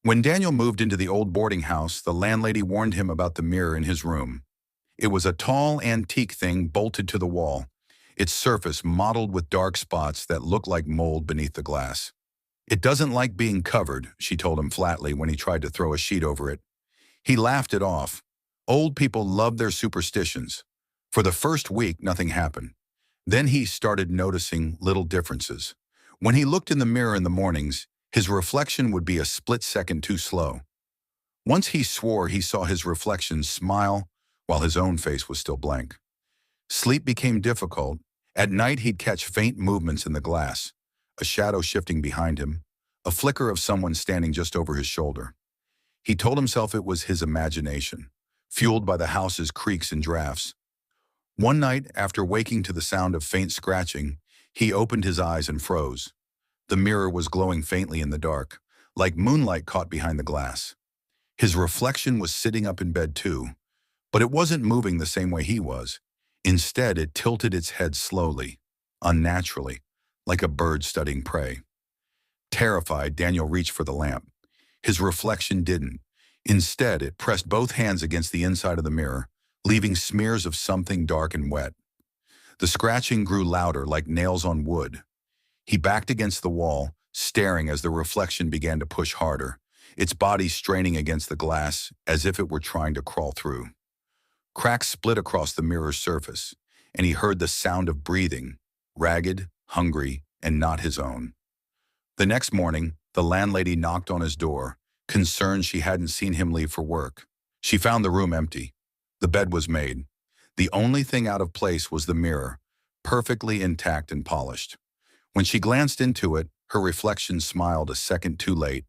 When Daniel moved into the old boarding house, the landlady warned him about the mirror in his room. It was a tall, antique thing bolted to the wall, its surface mottled with dark spots that looked like mold beneath the glass. "It doesn't like being covered," she told him flatly when he tried to throw a sheet over it. He laughed it off. Old people love their superstitions. For the first week, nothing happened. Then he started noticing little differences. When he looked in the mirror in the mornings, his reflection would be a split second too slow. Once he swore he saw his reflection smile while his own face was still blank. Sleep became difficult. At night he'd catch faint movements in the glass, a shadow shifting behind him, a flicker of someone standing just over his shoulder. He told himself it was his imagination, fueled by the house's creaks and drafts. One night, after waking to the sound of faint scratching, he opened his eyes and froze. The mirror was glowing faintly in the dark, like moonlight caught behind the glass. His reflection was sitting up in bed too, but it wasn't moving the same way he was. Instead, it tilted its head slowly, unnaturally, like a bird studying prey. Terrified, Daniel reached for the lamp. His reflection didn't. Instead, it pressed both hands against the inside of the mirror, leaving smears of something dark and wet. The scratching grew louder, like nails on wood. He backed against the wall, staring as the reflection began to push harder, its body straining against the glass as if it were trying to crawl through. Cracks split across the mirror's surface, and he heard the sound of breathing, ragged, hungry, and not his own. The next morning, the landlady knocked on his door, concerned she hadn't seen him leave for work. She found the room empty. The bed was made. The only thing out of place was the mirror, perfectly intact and polished. When she glanced into it, her reflection smiled a second too late.